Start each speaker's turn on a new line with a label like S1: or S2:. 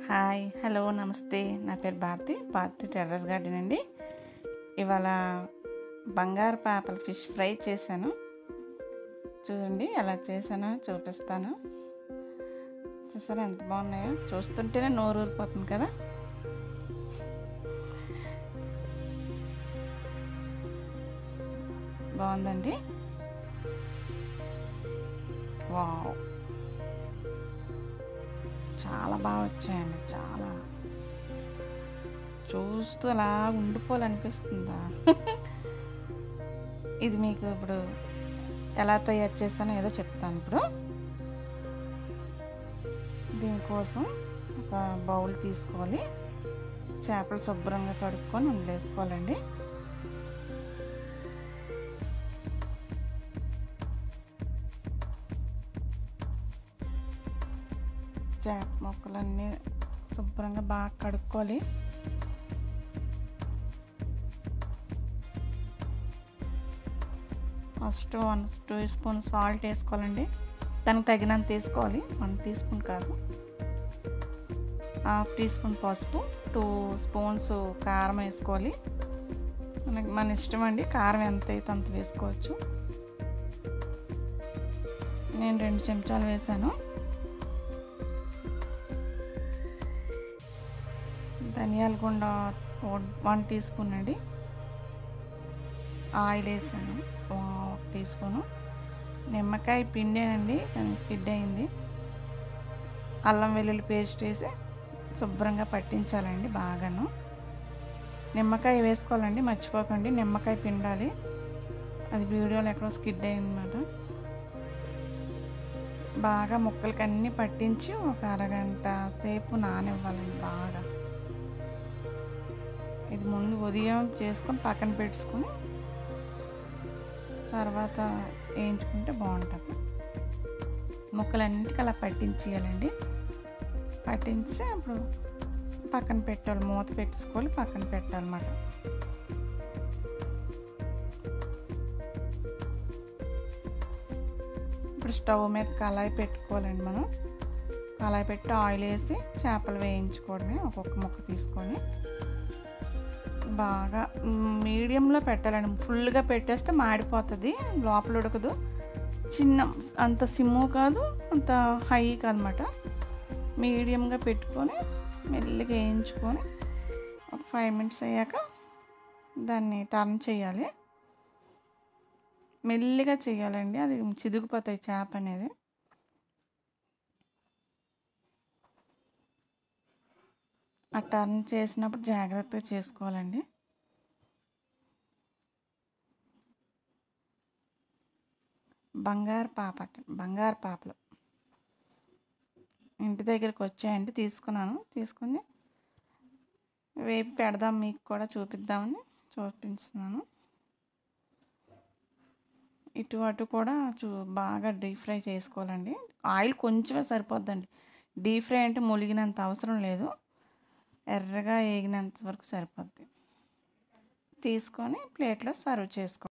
S1: Hi hello నమస్తే. నా పేరు భారతి టెర్రస్ గార్డెన్ అండి. ఇవాళ బంగారు పాపల ఫిష్ ఫ్రై చేశాను. చూడండి ఎలా చేశానో చూపిస్తాను. చూసారా ఎంత బాగున్నాయో, చూస్తుంటేనే నోరు ఊరిపోతుంది కదా. బాగుందండి. వావ్, చాలా బాగా వచ్చాయండి. చాలా చూస్తూ అలా ఉండిపోవాలనిపిస్తుందా. ఇది మీకు ఇప్పుడు ఎలా తయారు చేస్తానో ఏదో చెప్తాను. ఇప్పుడు దీనికోసం ఒక బౌల్ తీసుకోవాలి. చేపలు శుభ్రంగా కడుక్కొని వండేసుకోవాలండి. చేప ముక్కలన్నీ శుభ్రంగా బాగా కడుక్కోవాలి. ఫస్ట్ 1 2 స్పూన్ సాల్ట్ వేసుకోవాలండి. దానికి తగినంత వేసుకోవాలి. 1 టీ స్పూన్ కాదు, 1/2 టీ స్పూన్ పసుపు, 2 స్పూన్స్ కారం వేసుకోవాలి. మన ఇష్టం అండి, కారం ఎంత అయితే అంత వేసుకోవచ్చు. నేను 2 చెంచాలు వేసాను. ధనియాల గుండ 1 టీ స్పూన్ అండి. ఆయిల్ వేసాను 1 టీ స్పూను. నిమ్మకాయ పిండేనండి, స్కిడ్ అయింది. అల్లం వెల్లుల్లి పేస్ట్ వేసి శుభ్రంగా పట్టించాలండి బాగాను. నిమ్మకాయ వేసుకోవాలండి, మర్చిపోకండి. నిమ్మకాయ పిండాలి, అది వీడియోలో ఎక్కడో స్కిడ్ అయిందన్నమాట. బాగా ముక్కలకి అన్నీ పట్టించి ఒక అరగంట సేపు నానివ్వాలండి బాగా. ఇది ముందు ఉదయం చేసుకొని పక్కన పెట్టుకొని తర్వాత వేయించుకుంటే బాగుంటుంది. ముక్కలన్నిటికీ అలా పట్టించేయాలండి. పట్టించి అప్పుడు పక్కన పెట్టాలి, మూత పెట్టుకోవాలి, పక్కన పెట్టాలన్నమాట. ఇప్పుడు స్టవ్ మీద కళాయి పెట్టుకోవాలండి. మనం కళాయి పెట్టి ఆయిల్ వేసి చేపలు వేయించుకోవడమే. ఒక్కొక్క ముక్క తీసుకొని బాగా మీడియంలో పెట్టాలండి. ఫుల్గా పెట్టేస్తే మాడిపోతుంది, లోపల ఉడకదు. చిన్న అంత సిమ్ము కాదు, అంత హై కాదన్నమాట. మీడియంగా పెట్టుకొని మెల్లిగా వేయించుకొని ఒక 5 మినిట్స్ అయ్యాక దాన్ని టర్న్ చేయాలి. మెల్లిగా చేయాలండి, అది చిదుగుపోతాయి చేప అనేది. ఆ టర్న్ చేసినప్పుడు జాగ్రత్తగా చేసుకోవాలండి. బంగారు పాపలు ఇంటి దగ్గరికి వచ్చాయండి, తీసుకుని వేపి పెడదాం, మీకు కూడా చూపిద్దామని చూపిస్తున్నాను. ఇటు అటు కూడా బాగా డీప్ ఫ్రై చేసుకోవాలండి. ఆయిల్ కొంచెమే సరిపోద్దండి. డీప్ ఫ్రై అంటే ములిగినంత అవసరం లేదు, ఎర్రగా వేగినంత వరకు సరిపోద్ది. తీసుకొని ప్లేట్లో సర్వ్ చేసుకోండి.